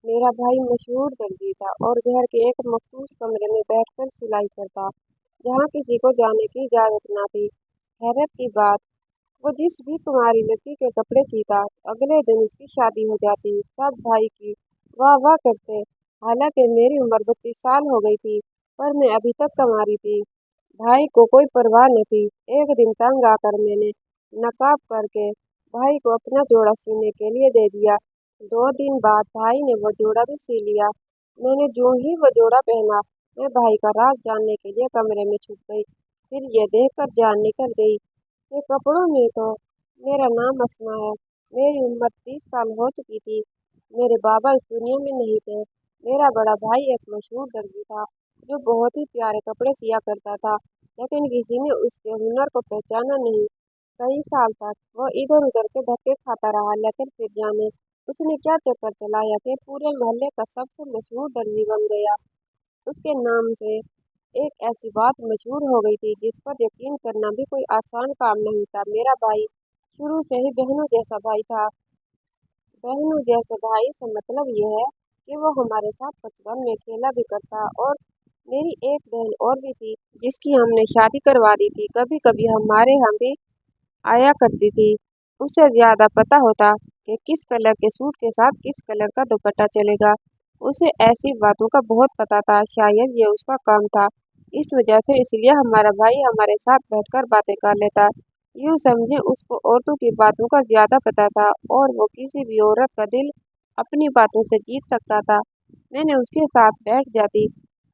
मेरा भाई मशहूर दर्जी था और घर के एक मखसूस कमरे में बैठकर सिलाई करता, जहाँ किसी को जाने की इजाजत न थी। हैरत की बात, वो जिस भी कुंवारी लड़की के कपड़े सीता, अगले दिन उसकी शादी हो जाती। सब भाई की वाह वाह करते। हालांकि मेरी उम्र 32 साल हो गई थी, पर मैं अभी तक कुंवारी थी। भाई को कोई परवाह न थी। एक दिन तंग आकर मैंने नकाब करके भाई को अपना जोड़ा सीने के लिए दे दिया। 2 दिन बाद भाई ने वो जोड़ा भी सी लिया। मैंने जो ही वो जोड़ा पहना, मैं भाई का राज जानने के लिए कमरे में छुप गई। फिर ये देखकर जान निकल गई कि कपड़ों में तो मेरा नाम असमा है। मेरी उम्र 30 साल हो चुकी थी। मेरे बाबा इस दुनिया में नहीं थे। मेरा बड़ा भाई एक मशहूर दर्जी था, जो बहुत ही प्यारे कपड़े सिया करता था, लेकिन किसी ने उसके हुनर को पहचाना नहीं। कई साल तक वो इधर उधर के धक्के खाता रहा, लेकिन फिर जाने उसने क्या चक्कर चलाया कि पूरे मोहल्ले का सबसे मशहूर दर्जी बन गया। उसके नाम से एक ऐसी बात मशहूर हो गई थी जिस पर यकीन करना भी कोई आसान काम नहीं था। मेरा भाई शुरू से ही बहनों जैसा भाई था। बहनों जैसे भाई से मतलब यह है कि वो हमारे साथ बचपन में खेला भी करता। और मेरी एक बहन और भी थी, जिसकी हमने शादी करवा दी थी। कभी कभी हमारे यहाँ भी आया करती थी। उसे ज्यादा पता होता कि किस कलर के सूट के साथ किस कलर का दुपट्टा चलेगा। उसे ऐसी बातों का बहुत पता था, शायद ये उसका काम था। इस वजह से इसलिए हमारा भाई हमारे साथ बैठकर बातें कर लेता। यूं समझे उसको औरतों की बातों का ज्यादा पता था, और वो किसी भी औरत का दिल अपनी बातों से जीत सकता था। मैंने उसके साथ बैठ जाती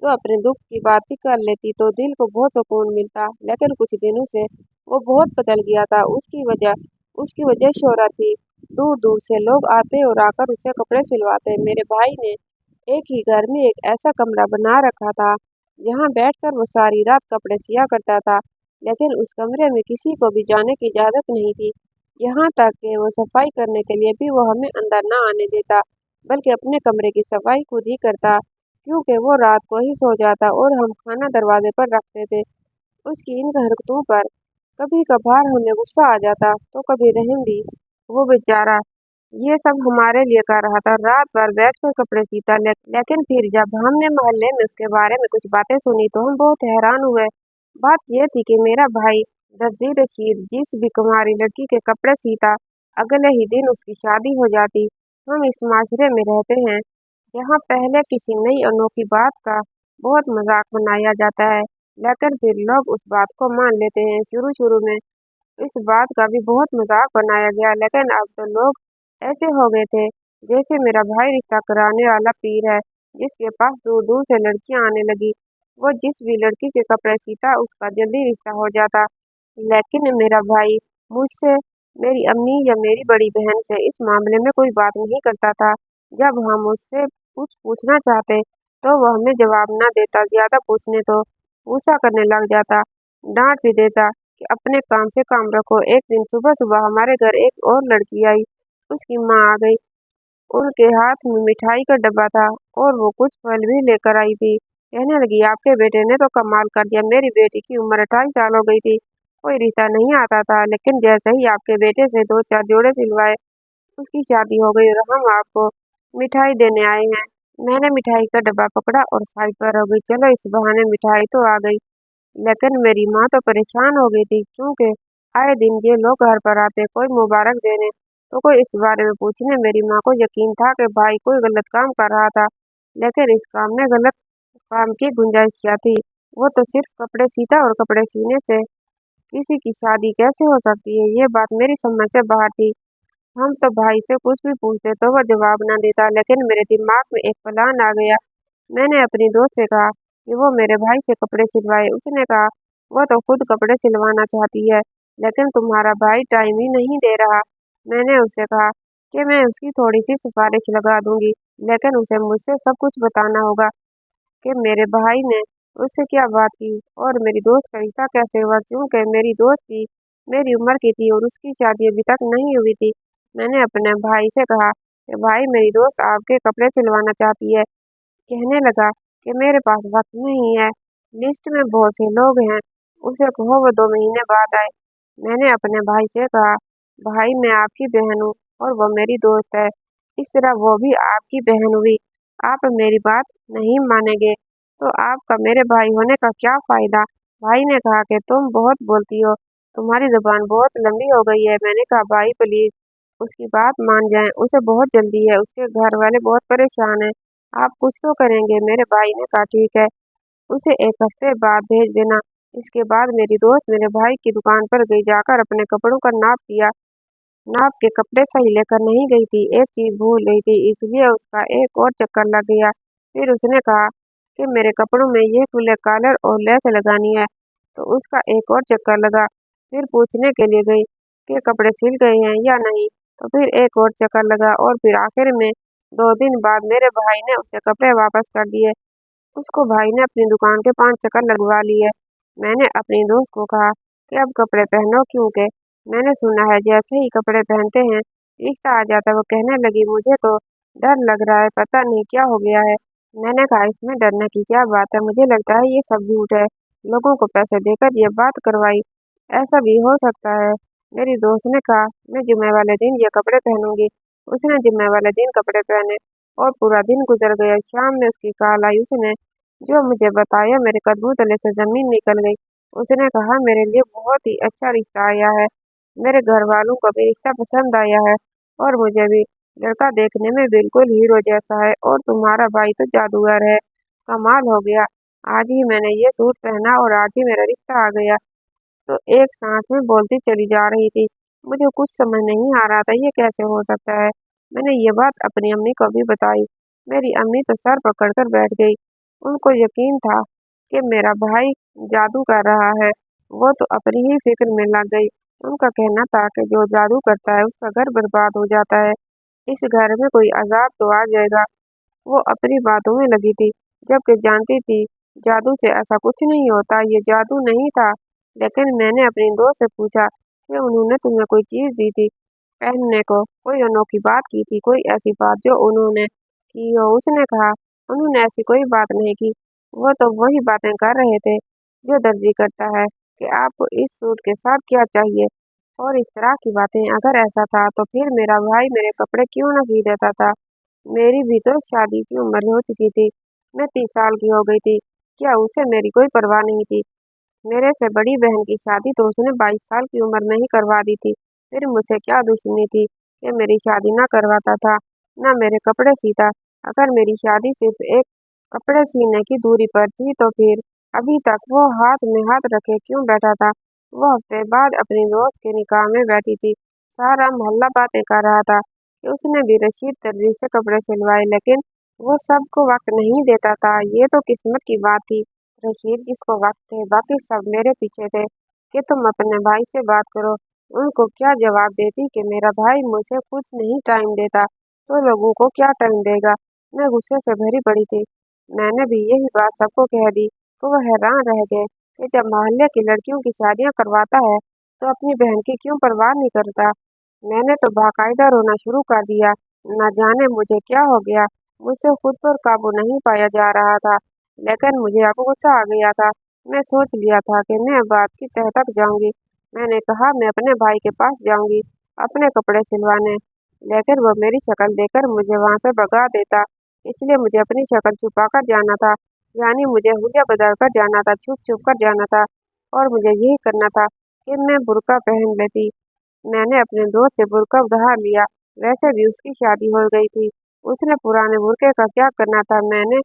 तो अपने दुख की बात भी कर लेती, तो दिल को बहुत सुकून मिलता। लेकिन कुछ दिनों से वो बहुत बदल गया था। उसकी वजह शोहरत थी। दूर दूर से लोग आते और आकर उससे कपड़े सिलवाते। मेरे भाई ने एक ही घर में एक ऐसा कमरा बना रखा था, जहाँ बैठकर वो सारी रात कपड़े सिया करता था। लेकिन उस कमरे में किसी को भी जाने की इजाजत नहीं थी। यहाँ तक कि वो सफाई करने के लिए भी वो हमें अंदर न आने देता, बल्कि अपने कमरे की सफाई खुद ही करता, क्योंकि वो रात को ही सो जाता और हम खाना दरवाजे पर रखते थे। उसकी इन हरकतों पर कभी कभार हमें गुस्सा आ जाता, तो कभी रहम भी। वो बेचारा ये सब हमारे लिए कर रहा था, रात भर बैठकर कपड़े सीता। लेकिन फिर जब हमने मोहल्ले में उसके बारे में कुछ बातें सुनी तो हम बहुत हैरान हुए। बात यह थी कि मेरा भाई दर्जी रशीद जिस भी कुंवारी लड़की के कपड़े सीता, अगले ही दिन उसकी शादी हो जाती। हम इस माशरे में रहते हैं जहाँ पहले किसी नई अनोखी बात का बहुत मजाक बनाया जाता है, लेकिन फिर लोग उस बात को मान लेते हैं। शुरू शुरू में इस बात का भी बहुत मजाक बनाया गया, लेकिन अब तो लोग ऐसे हो गए थे जैसे मेरा भाई रिश्ता कराने वाला पीर है, जिसके पास दूर दूर से लड़कियां आने लगी। वो जिस भी लड़की के कपड़े सीता, उसका जल्दी रिश्ता हो जाता। लेकिन मेरा भाई मुझसे, मेरी अम्मी या मेरी बड़ी बहन से इस मामले में कोई बात नहीं करता था। जब हम उससे कुछ पूछना चाहते तो वह हमें जवाब न देता, ज्यादा पूछने तो गुस्सा करने लग जाता, डांट भी देता कि अपने काम से काम रखो। एक दिन सुबह सुबह हमारे घर एक और लड़की आई। उसकी माँ आ गई। उनके हाथ में मिठाई का डब्बा था और वो कुछ फल भी लेकर आई थी। कहने लगी, आपके बेटे ने तो कमाल कर दिया। मेरी बेटी की उम्र 28 साल हो गई थी। कोई रिश्ता नहीं आता था, लेकिन जैसे ही आपके बेटे से दो चार जोड़े सिलवाए, उसकी शादी हो गई और हम आपको मिठाई देने आए हैं। मैंने मिठाई का डब्बा पकड़ा और साइड पर हो गई। चलो इस बहाने मिठाई तो आ गई। लेकिन मेरी माँ तो परेशान हो गई थी, क्योंकि आए दिन ये लोग घर पर आते, कोई मुबारक देने तो कोई इस बारे में पूछने। मेरी माँ को यकीन था कि भाई कोई गलत काम कर रहा था, लेकिन इस काम में गलत काम की गुंजाइश क्या थी? वो तो सिर्फ कपड़े सीता, और कपड़े सीने से किसी की शादी कैसे हो सकती है? ये बात मेरी समझ से बाहर थी। हम तो भाई से कुछ भी पूछते तो वह जवाब न देता, लेकिन मेरे दिमाग में एक प्लान आ गया। मैंने अपनी दोस्त से कहा कि वो मेरे भाई से कपड़े सिलवाए। उसने कहा, वो तो खुद कपड़े सिलवाना चाहती है, लेकिन तुम्हारा भाई टाइम ही नहीं दे रहा। मैंने उससे कहा कि मैं उसकी थोड़ी सी सिफारिश लगा दूंगी, लेकिन उसे मुझसे सब कुछ बताना होगा कि मेरे भाई ने उससे क्या बात की और मेरी दोस्त का रिश्ता कैसे हुआ, क्योंकि मेरी दोस्त भी मेरी उम्र की थी और उसकी शादी अभी तक नहीं हुई थी। मैंने अपने भाई से कहा कि भाई, मेरी दोस्त आपके कपड़े सिलवाना चाहती है। कहने लगा कि मेरे पास वक्त नहीं है, लिस्ट में बहुत से लोग हैं, उसे कहो वो 2 महीने बाद आए। मैंने अपने भाई से कहा, भाई मैं आपकी बहन हूँ और वो मेरी दोस्त है, इस तरह वो भी आपकी बहन हुई। आप मेरी बात नहीं मानेंगे तो आपका मेरे भाई होने का क्या फायदा। भाई ने कहा कि तुम बहुत बोलती हो, तुम्हारी जुबान बहुत लंबी हो गई है। मैंने कहा भाई प्लीज उसकी बात मान जाएं, उसे बहुत जल्दी है, उसके घर वाले बहुत परेशान हैं, आप कुछ तो करेंगे। मेरे भाई ने कहा ठीक है, उसे 1 हफ्ते बाद भेज देना। इसके बाद मेरी दोस्त मेरे भाई की दुकान पर गई, जाकर अपने कपड़ों का नाप लिया। नाप के कपड़े सही लेकर नहीं गई थी, एक चीज भूल गई थी, इसलिए उसका एक और चक्कर लग गया। फिर उसने कहा कि मेरे कपड़ों में ये खुले कॉलर और लेस लगानी है, तो उसका एक और चक्कर लगा। फिर पूछने के लिए गई कि कपड़े सिल गए हैं या नहीं, तो फिर एक और चक्कर लगा और फिर आखिर में 2 दिन बाद मेरे भाई ने उसे कपड़े वापस कर दिए। उसको भाई ने अपनी दुकान के 5 चक्कर लगवा लिए। मैंने अपनी दोस्त को कहा कि अब कपड़े पहनो, क्योंकि मैंने सुना है जैसे ही कपड़े पहनते हैं रिश्ता आ जाता है। वो कहने लगी मुझे तो डर लग रहा है, पता नहीं क्या हो गया है। मैंने कहा इसमें डरने की क्या बात है, मुझे लगता है ये सब झूठ है, लोगों को पैसे देकर ये बात करवाई, ऐसा भी हो सकता है। मेरी दोस्त ने कहा मैं जुम्मे वाले दिन ये कपड़े पहनूंगी। उसने जुम्मे वाले दिन कपड़े पहने और पूरा दिन गुजर गया। शाम में उसकी कॉल आई, उसने जो मुझे बताया मेरे कदमों तले से जमीन निकल गई। उसने कहा मेरे लिए बहुत ही अच्छा रिश्ता आया है, मेरे घर वालों को भी रिश्ता पसंद आया है और मुझे भी लड़का देखने में बिल्कुल हीरो जैसा है और तुम्हारा भाई तो जादूगर है, कमाल हो गया। आज ही मैंने ये सूट पहना और आज ही मेरा रिश्ता आ गया। तो एक सांस में बोलती चली जा रही थी। मुझे कुछ समझ नहीं आ रहा था ये कैसे हो सकता है। मैंने ये बात अपनी अम्मी को भी बताई। मेरी अम्मी तो सर पकड़कर बैठ गई। उनको यकीन था कि मेरा भाई जादू कर रहा है। वो तो अपनी ही फिक्र में लग गई। उनका कहना था कि जो जादू करता है उसका घर बर्बाद हो जाता है, इस घर में कोई अजाब तो आ जाएगा। वो अपनी बातों में लगी थी, जबकि जानती थी जादू से ऐसा कुछ नहीं होता। ये जादू नहीं था। लेकिन मैंने अपनी दोस्त से पूछा कि उन्होंने तुम्हें कोई चीज दी थी पहनने को, कोई अनोखी बात की थी, कोई ऐसी बात जो उन्होंने की हो। उसने कहा उन्होंने ऐसी कोई बात नहीं की, वो तो वही बातें कर रहे थे जो दर्जी करता है कि आपको इस सूट के साथ क्या चाहिए और इस तरह की बातें। अगर ऐसा था तो फिर मेरा भाई मेरे कपड़े क्यों न सी देता था। मेरी भी तो शादी की उम्र हो चुकी थी, मैं 30 साल की हो गई थी, क्या उसे मेरी कोई परवाह नहीं थी। मेरे से बड़ी बहन की शादी तो उसने 22 साल की उम्र में ही करवा दी थी। फिर मुझसे क्या दुश्मनी थी कि मेरी शादी ना करवाता था, ना मेरे कपड़े सीता। अगर मेरी शादी सिर्फ एक कपड़े सीने की दूरी पर थी तो फिर अभी तक वो हाथ में हाथ रखे क्यों बैठा था। वो हफ्ते बाद अपनी दोस्त के निकाह में बैठी थी। सारा मोहल्ला बातें कर रहा था कि उसने भी रशीद दर्जी से कपड़े सिलवाए, लेकिन वो सबको वक्त नहीं देता था। ये तो किस्मत की बात थी। रशीद जिसको वक्त थे, बाकी सब मेरे पीछे थे कि तुम अपने भाई से बात करो। उनको क्या जवाब देती कि मेरा भाई मुझे कुछ नहीं टाइम देता तो लोगों को क्या टाइम देगा। मैं गुस्से से भरी पड़ी थी। मैंने भी यही बात सबको कह दी तो वह हैरान रह गए कि जब मोहल्ले की लड़कियों की शादियां करवाता है तो अपनी बहन की क्यों परवाह नहीं करता। मैंने तो बाकायदा रोना शुरू कर दिया। न जाने मुझे क्या हो गया, मुझसे खुद पर काबू नहीं पाया जा रहा था। लेकिन मुझे अब गुस्सा आ गया था। मैं सोच लिया था कि मैं बात की तह तक जाऊंगी। मैंने कहा मैं अपने भाई के पास जाऊंगी अपने कपड़े सिलवाने, लेकिन वो मेरी शक्ल देखकर मुझे वहां से भगा देता। इसलिए मुझे अपनी शक्ल छुपा कर जाना था, यानी मुझे हुलिया बदल कर जाना था, छुप छुप कर जाना था। और मुझे यही करना था कि मैं बुर्का पहन लेती। मैंने अपने दोस्त से बुर्का उधार लिया। वैसे भी उसकी शादी हो गई थी, उसने पुराने बुर्के का क्या करना था। मैंने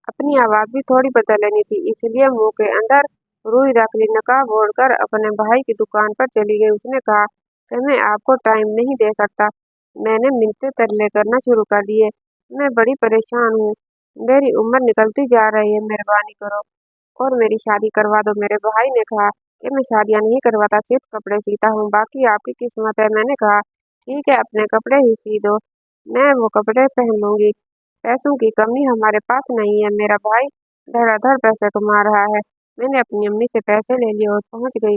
अपनी आवाज भी थोड़ी बदल लेनी थी, इसलिए मुंह के अंदर रुई रख ली। नकाब ओढ़कर अपने भाई की दुकान पर चली गई। उसने कहा कि मैं आपको टाइम नहीं दे सकता। मैंने मिन्नतें तरले करना शुरू कर दिए, मैं बड़ी परेशान हूँ, मेरी उम्र निकलती जा रही है, मेहरबानी करो और मेरी शादी करवा दो। मेरे भाई ने कहा कि मैं शादियां नहीं करवाता, सिर्फ कपड़े सीता हूँ, बाकी आपकी किस्मत है। मैंने कहा ठीक है, अपने कपड़े ही सी दो, मैं वो कपड़े पहन लूंगी। पैसों की कमी हमारे पास नहीं है, मेरा भाई धड़ाधड़ पैसे कमा रहा है। मैंने अपनी अम्मी से पैसे ले लिए और पहुंच गई।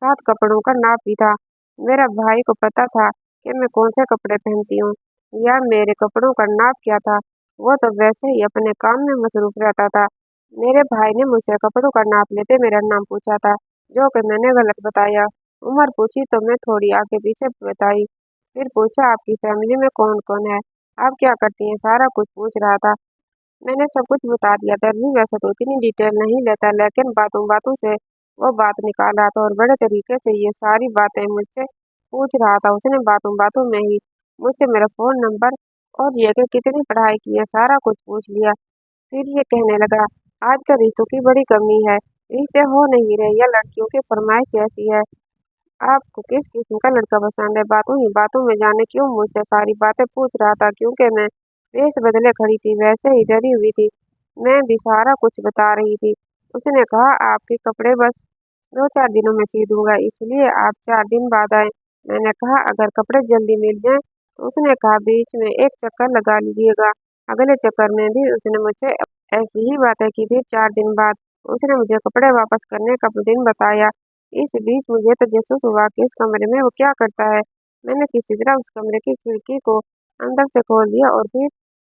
साथ कपड़ों का नाप भी था। मेरा भाई को पता था कि मैं कौन से कपड़े पहनती हूँ या मेरे कपड़ों का नाप क्या था। वो तो वैसे ही अपने काम में मसरूफ रहता था। मेरे भाई ने मुझसे कपड़ों का नाप लेते मेरा नाम पूछा था, जो कि मैंने गलत बताया। उम्र पूछी तो मैं थोड़ी आगे पीछे बताई। फिर पूछा आपकी फैमिली में कौन कौन है। आप क्या करती हैं, सारा कुछ पूछ रहा था। मैंने सब कुछ बता दिया। दर्जी वैसे तो इतनी डिटेल नहीं लेता, लेकिन बातों बातों से वो बात निकाल रहा था और बड़े तरीके से ये सारी बातें मुझसे पूछ रहा था। उसने बातों बातों में ही मुझसे मेरा फोन नंबर और ये कि कितनी पढ़ाई की है सारा कुछ पूछ लिया। फिर ये कहने लगा, आजकल रिश्तों की बड़ी कमी है, रिश्ते हो नहीं रहे, या लड़कियों की फरमाइश ऐसी है। आपको किस किस्म का लड़का पसंद है? बातों ही बातों में जाने क्यों मुझसे सारी बातें पूछ रहा था। क्योंकि मैं वेश बदले खड़ी थी, वैसे ही डरी हुई थी। मैं भी सारा कुछ बता रही थी। उसने कहा, आपके कपड़े बस 2-4 दिनों में सी दूंगा, इसलिए आप 4 दिन बाद आए। मैंने कहा, अगर कपड़े जल्दी मिल जाएं तो। उसने कहा, बीच में एक चक्कर लगा लीजिएगा। अगले चक्कर में भी उसने मुझे ऐसी ही बातें की। फिर 4 दिन बाद उसने मुझे कपड़े वापस करने का दिन बताया। इस बीच मुझे तजस्सुस हुआ कि इस कमरे में वो क्या करता है। मैंने किसी तरह उस कमरे की खिड़की को अंदर से खोल दिया और फिर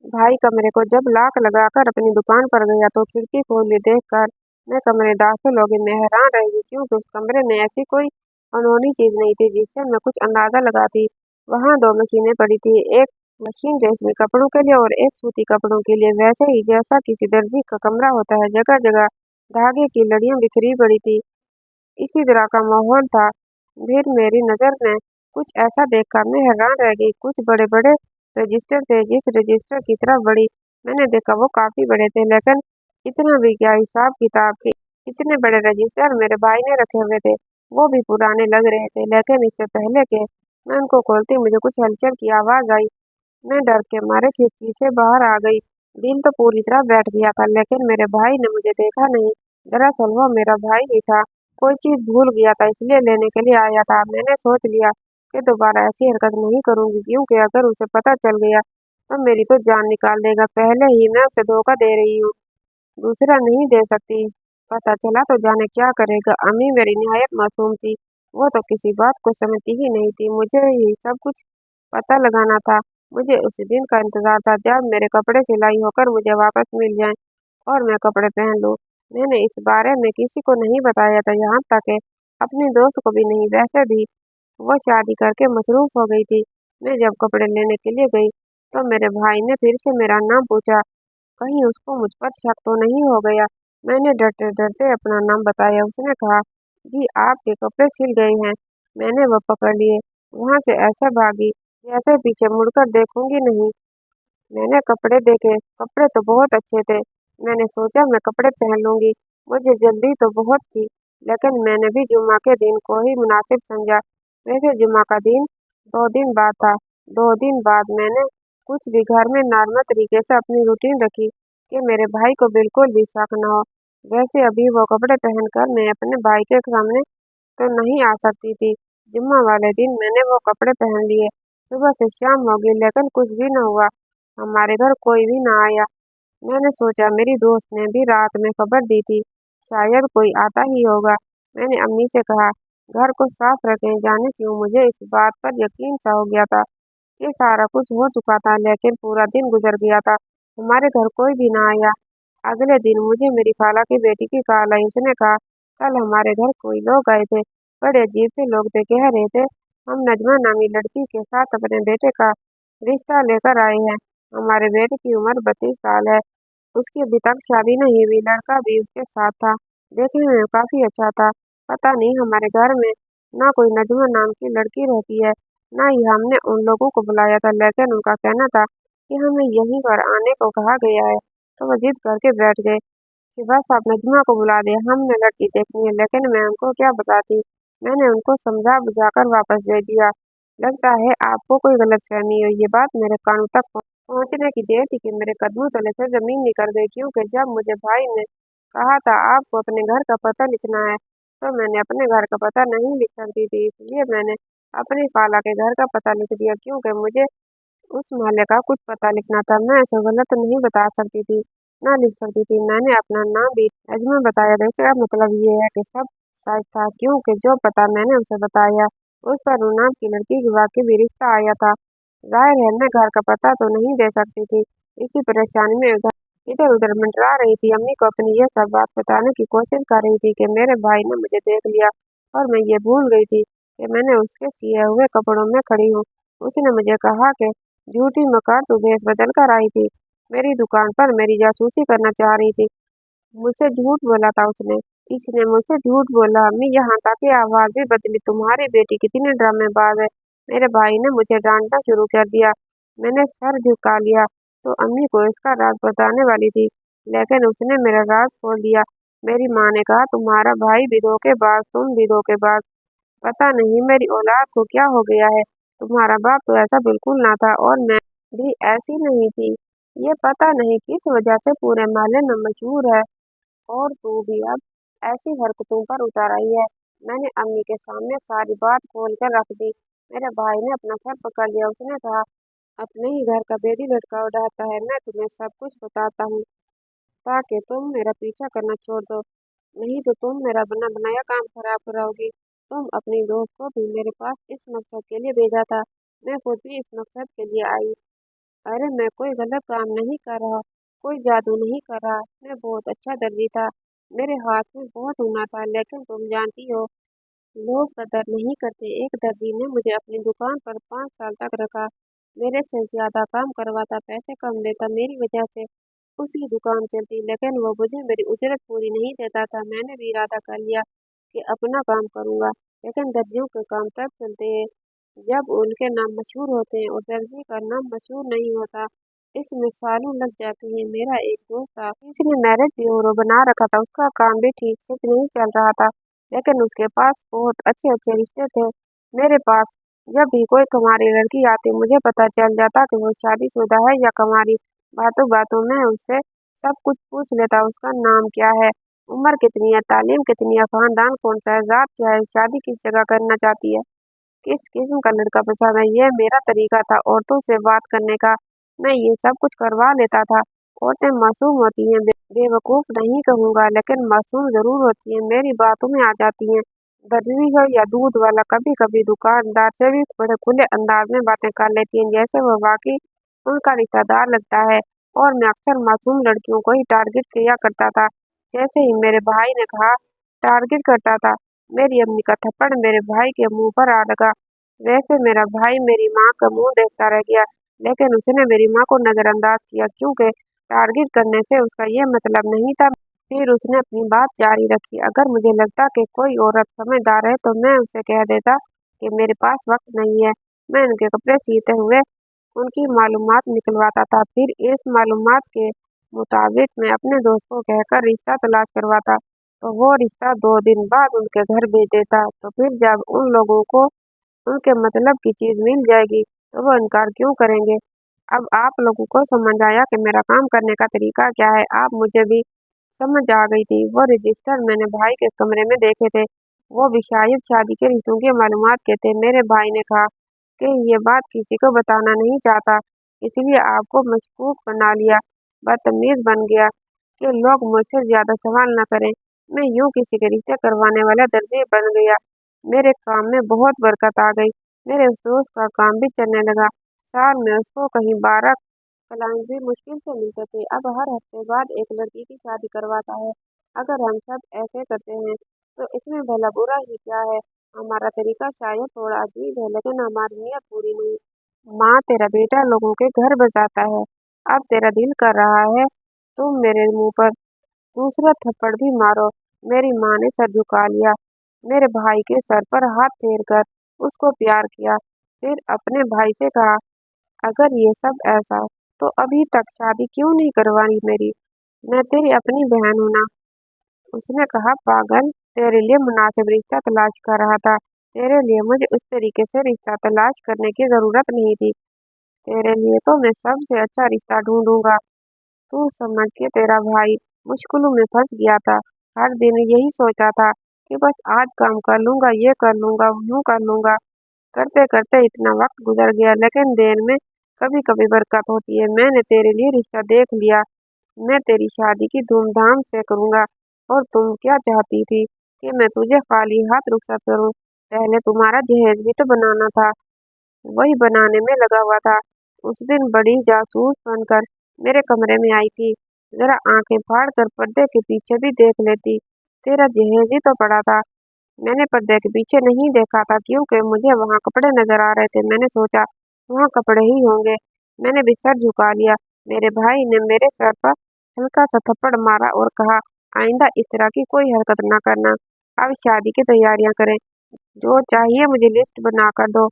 भाई कमरे को जब लॉक लगाकर अपनी दुकान पर गया तो खिड़की खोली देखकर मैं कमरे दाखिल हो गई। मैं हैरान रह गई क्योंकि उस कमरे में ऐसी कोई अनहोनी चीज नहीं थी जिससे मैं कुछ अंदाजा लगाती। वहां 2 मशीनें पड़ी थी, एक मशीन रेशमी कपड़ों के लिए और एक सूती कपड़ों के लिए, वैसे ही जैसा किसी दर्जी का कमरा होता है। जगह जगह धागे की लड़ियां बिखरी पड़ी थी, इसी तरह का माहौल था। फिर मेरी नज़र ने कुछ ऐसा देखा, मैं हैरान रह गई। कुछ बड़े-बड़े रजिस्टर थे, जिस रजिस्टर की तरफ बढ़ी मैंने देखा वो काफ़ी बड़े थे, लेकिन इतना भी क्या हिसाब-किताब के। इतने बड़े रजिस्टर मेरे भाई ने रखे हुए थे, वो भी पुराने लग रहे थे। लेकिन इससे पहले कि मैं उनको खोलती मुझे कुछ हलचल की आवाज़ आई। मैं डर के मारे खिड़की से बाहर आ गई। दिल तो पूरी तरह बैठ गया था, लेकिन मेरे भाई ने मुझे देखा नहीं। दरअसल वो मेरा भाई ही था, कोई चीज भूल गया था इसलिए लेने के लिए आया था। मैंने सोच लिया कि दोबारा ऐसी हरकत नहीं करूंगी, क्योंकि अगर उसे पता चल गया तो मेरी तो जान निकाल देगा। पहले ही मैं उसे धोखा दे रही हूँ, दूसरा नहीं दे सकती। पता चला तो जाने क्या करेगा। अम्मी मेरी निहायत मासूम थी, वो तो किसी बात को समझती ही नहीं थी। मुझे ही सब कुछ पता लगाना था। मुझे उस दिन का इंतजार था जब मेरे कपड़े सिलाई होकर मुझे वापस मिल जाएं और मैं कपड़े पहन लूं। मैंने इस बारे में किसी को नहीं बताया था, यहाँ तक कि अपनी दोस्त को भी नहीं। वैसे भी वो शादी करके मसरूफ हो गई थी। मैं जब कपड़े लेने के लिए गई तो मेरे भाई ने फिर से मेरा नाम पूछा, कहीं उसको मुझ पर शक तो नहीं हो गया। मैंने डरते डरते अपना नाम बताया। उसने कहा, जी आपके कपड़े सिल गए हैं। मैंने वो पकड़ लिए, वहां से ऐसे भागी जैसे पीछे मुड़कर देखूंगी नहीं। मैंने कपड़े देखे, कपड़े तो बहुत अच्छे थे। मैंने सोचा मैं कपड़े पहन लूंगी, मुझे जल्दी तो बहुत थी। लेकिन मैंने भी जुम्मा के दिन को ही मुनासिब समझा। वैसे जुम्मा का दिन 2 दिन बाद था। 2 दिन बाद मैंने कुछ भी घर में नॉर्मल तरीके से अपनी रूटीन रखी कि मेरे भाई को बिल्कुल भी शक न हो। वैसे अभी वो कपड़े पहनकर मैं अपने भाई के सामने तो नहीं आ सकती थी। जुम्मा वाले दिन मैंने वो कपड़े पहन लिए। सुबह से शाम हो गई, लेकिन कुछ भी न हुआ। हमारे घर कोई भी ना आया। मैंने सोचा मेरी दोस्त ने भी रात में खबर दी थी, शायद कोई आता ही होगा। मैंने अम्मी से कहा, घर को साफ रखें। जाने क्यों मुझे इस बात पर यकीन सा हो गया था कि सारा कुछ हो चुका था, लेकिन पूरा दिन गुजर गया था, हमारे घर कोई भी ना आया। अगले दिन मुझे मेरी खाला की बेटी की कॉल आई। उसने कहा, कल हमारे घर कोई लोग आए थे, बड़े अजीब से लोग थे। कह रहे थे हम नजमा नामी लड़की के साथ अपने बेटे का रिश्ता लेकर आए हैं। हमारे बेटे की उम्र 32 साल है, उसकी अभी तक शादी नहीं हुई। लड़का भी उसके साथ था, देखने में काफी अच्छा था। पता नहीं हमारे घर में ना कोई नजमा नाम की लड़की रहती है, ना ही हमने उन लोगों को बुलाया था। लेकिन उनका कहना था कि हमें यहीं पर आने को कहा गया है, तो वो जिद करके बैठ गए कि बस आप नजमा को बुला दे, हमने लड़की देखनी है। लेकिन मैं उनको क्या बताती। मैंने उनको समझा बुझाकर वापस भेज दिया। लगता है आपको कोई गलतफहमी हुई। ये बात मेरे कानों तक पहुंचने की देर थी कि मेरे कदमों तले से जमीन निकल गई, क्योंकि जब मुझे भाई ने कहा था आपको अपने घर का पता लिखना है, तो मैंने अपने घर का पता नहीं लिख सकती थी, इसलिए मैंने अपनी खाला के घर का पता लिख दिया। क्योंकि मुझे उस मोहल्ले का कुछ पता लिखना था, मैं ऐसे गलत नहीं बता सकती थी, ना लिख सकती थी। मैंने अपना नाम भी नजमा बताया था। इसका मतलब ये है कि सब सच था, क्योंकि जो पता मैंने उसे बताया उस पर उन नाम की लड़की की वाकई भी रिश्ता आया था। जाहिर है मैं घर का पता तो नहीं दे सकती थी। इसी परेशानी में इधर उधर मंडरा रही थी। अम्मी को अपनी ये सब बात बताने की कोशिश कर रही थी कि मेरे भाई ने मुझे देख लिया और मैं ये भूल गई थी कि मैंने उसके सिए हुए कपड़ों में खड़ी हूँ। उसने मुझे कहा कि झूठी मकार तो भेष बदल कर आई थी। मेरी दुकान पर मेरी जासूसी करना चाह रही थी। मुझसे झूठ बोला था उसने। इसने मुझसे झूठ बोला। अम्मी यहाँ तक कि आवाज भी बदली। तुम्हारी बेटी कितनी ड्रामेबाज है। मेरे भाई ने मुझे डांटना शुरू कर दिया। मैंने सर झुका लिया तो अम्मी को इसका राज बताने वाली थी, लेकिन उसने मेरा राज खोल दिया। मेरी माँ ने कहा, तुम्हारा भाई भी धोखेबाज, तुम भी धोखेबाज। पता नहीं मेरी औलाद को क्या हो गया है। तुम्हारा बाप तो ऐसा बिल्कुल ना था और मैं भी ऐसी नहीं थी। ये पता नहीं किस वजह से पूरे मोहल्ले में मशहूर है और तू भी अब ऐसी हरकतों पर उतर आई है। मैंने अम्मी के सामने सारी बात खोल कर रख दी। मेरे भाई ने अपना सर पकड़ लिया। उसने कहा, अपने ही घर का बेदी लटका उड़ाता है। मैं तुम्हें सब कुछ बताता हूँ ताकि तुम मेरा पीछा करना छोड़ दो, नहीं तो तुम मेरा बना बनाया काम खराब कराओगी। तुम अपनी दोस्त को भी मेरे पास इस मकसद के लिए भेजा था। मैं खुद भी इस मकसद के लिए आई। अरे मैं कोई गलत काम नहीं कर रहा, कोई जादू नहीं कर रहा। मैं बहुत अच्छा दर्जी था। मेरे हाथ में बहुत हुनर था, लेकिन तुम जानती हो लोग कदर नहीं करते। एक दर्जी ने मुझे अपनी दुकान पर 5 साल तक रखा। मेरे से ज्यादा काम करवाता, पैसे कम लेता। मेरी वजह से उसकी दुकान चलती, लेकिन वो मुझे मेरी उजरत पूरी नहीं देता था। मैंने भी इरादा कर लिया कि अपना काम करूंगा, लेकिन दर्जियों के काम तब चलते हैं जब उनके नाम मशहूर होते हैं, और दर्जी का नाम मशहूर नहीं होता। इसमें सालों लग जाते हैं। मेरा एक दोस्त था, जिसने मैरिज ब्यूरो बना रखा था। उसका काम भी ठीक से नहीं चल रहा था, लेकिन उसके पास बहुत अच्छे अच्छे रिश्ते थे। मेरे पास जब भी कोई कुंवारी लड़की आती, मुझे पता चल जाता कि वो शादीशुदा है या कुंवारी। बातों बातों में उससे सब कुछ पूछ लेता। उसका नाम क्या है, उम्र कितनी है, तालीम कितनी है, खानदान कौन सा है, जात क्या है, शादी किस जगह करना चाहती है, किस किस्म का लड़का पसंद है। ये मेरा तरीका था औरतों से बात करने का। मैं ये सब कुछ करवा लेता था। औरतें मासूम होती हैं, बेवकूफ नहीं कहूंगा, लेकिन मासूम जरूर होती हैं, मेरी बातों में आ जाती हैं। दर्जी हो या दूध वाला, कभी कभी दुकानदार से भी बड़े खुले अंदाज में बातें कर लेती हैं, जैसे वो वाकई उनका रिश्तेदार लगता है। और मैं अक्सर मासूम लड़कियों को ही टारगेट किया करता था, जैसे ही मेरे भाई ने कहा टारगेट करता था। मेरी अम्मी का थप्पड़ मेरे भाई के मुंह पर आ लगा। वैसे मेरा भाई मेरी माँ का मुंह देखता रह गया, लेकिन उसने मेरी माँ को नजरअंदाज किया, क्योंकि टारगेट करने से उसका ये मतलब नहीं था। फिर उसने अपनी बात जारी रखी, अगर मुझे लगता कि कोई औरत समझदार है तो मैं उसे कह देता कि मेरे पास वक्त नहीं है। मैं उनके कपड़े सीते हुए उनकी मालूमात निकलवाता था। फिर इस मालूमात के मुताबिक मैं अपने दोस्त को कहकर रिश्ता तलाश करवाता, तो वो रिश्ता 2 दिन बाद उनके घर भेज देता। तो फिर जब उन लोगों को उनके मतलब की चीज मिल जाएगी तो वो इनकार क्यों करेंगे। अब आप लोगों को समझ आया कि मेरा काम करने का तरीका क्या है। आप मुझे भी समझ आ गई थी। वो रजिस्टर मैंने भाई के कमरे में देखे थे, वो भी शायद शादी के रिश्तों की मालूमात के थे। मेरे भाई ने कहा कि ये बात किसी को बताना नहीं चाहता, इसलिए आपको मशकूक बना लिया, बदतमीज बन गया कि लोग मुझसे ज्यादा सवाल न करें। मैं यूं किसी के रिश्ते करवाने वाला दर्जी बन गया। मेरे काम में बहुत बरकत आ गई। मेरे उस दोस्त का काम भी चलने लगा। साल में उसको कहीं 12 क्लाइंट भी मुश्किल से मिलते थे। अब हर हफ्ते बाद एक लड़की की शादी करवाता है। अगर हम सब ऐसे करते हैं तो इसमें भला बुरा ही क्या है। हमारा तरीका शायद थोड़ा अजीब है, लेकिन हमारी नीयत पूरी नहीं। माँ, तेरा बेटा लोगों के घर बसाता है। अब तेरा दिल कर रहा है तुम मेरे मुंह पर दूसरा थप्पड़ भी मारो। मेरी माँ ने सर झुका लिया। मेरे भाई के सर पर हाथ फेर कर उसको प्यार किया। फिर अपने भाई से कहा, अगर ये सब ऐसा, तो अभी तक शादी क्यों नहीं करवाई मेरी। मैं तेरी अपनी बहन हूं ना। उसने कहा, पागल, तेरे लिए मुनासिब रिश्ता तलाश कर रहा था। तेरे लिए मुझे उस तरीके से रिश्ता तलाश करने की जरूरत नहीं थी। तेरे लिए तो मैं सबसे अच्छा रिश्ता ढूंढूंगा। तू समझ के तेरा भाई मुश्किलों में फंस गया था। हर दिन यही सोचा था कि बस आज काम कर लूंगा, ये कर लूंगा, यूं कर लूंगा। करते करते इतना वक्त गुजर गया, लेकिन देर में कभी कभी बरकत होती है। मैंने तेरे लिए रिश्ता देख लिया। मैं तेरी शादी की धूमधाम से करूंगा। और तुम क्या चाहती थी कि मैं तुझे खाली हाथ रुखसत करूं। पहले तुम्हारा जहेज भी तो बनाना था, वही बनाने में लगा हुआ था। उस दिन बड़ी जासूस बनकर मेरे कमरे में आई थी। जरा आंखें फाड़ कर पर्दे के पीछे भी देख लेती, तेरा जहेज ही तो पड़ा था। मैंने पर्दे के पीछे नहीं देखा था, क्योंकि मुझे वहां कपड़े नजर आ रहे थे। मैंने सोचा वहां कपड़े ही होंगे। मैंने भी सर झुका लिया। मेरे भाई ने मेरे सर पर हल्का सा थप्पड़ मारा और कहा, आइंदा इस तरह की कोई हरकत ना करना। अब शादी की तैयारियां करें। जो चाहिए मुझे लिस्ट बना कर दो,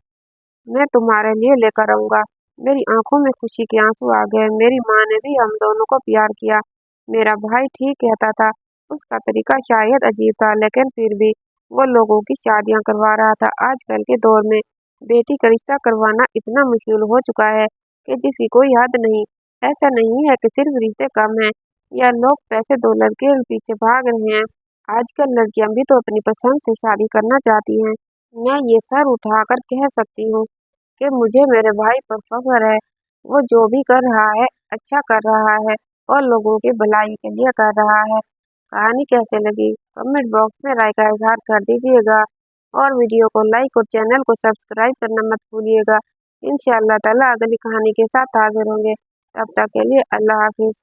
मैं तुम्हारे लिए लेकर आऊंगा। मेरी आंखों में खुशी के आंसू आ गए। मेरी माँ ने भी हम दोनों को प्यार किया। मेरा भाई ठीक कहता था। उसका तरीका शायद अजीब था, लेकिन फिर भी वो लोगों की शादियां करवा रहा था। आजकल के दौर में बेटी का रिश्ता करवाना इतना मुश्किल हो चुका है कि जिसकी कोई हद नहीं। ऐसा नहीं है कि सिर्फ रिश्ते कम हैं या लोग पैसे दौलत के पीछे भाग रहे हैं। आजकल लड़कियां भी तो अपनी पसंद से शादी करना चाहती हैं। मैं ये सर उठाकर कह सकती हूँ कि मुझे मेरे भाई पर फख्र है। वो जो भी कर रहा है अच्छा कर रहा है और लोगों की भलाई के लिए कर रहा है। कहानी कैसे लगी कमेंट बॉक्स में राय का इजहार कर दीजिएगा और वीडियो को लाइक और चैनल को सब्सक्राइब करना मत भूलिएगा। इंशाअल्लाह ताला अगली कहानी के साथ हाजिर होंगे। तब तक के लिए अल्लाह हाफिज।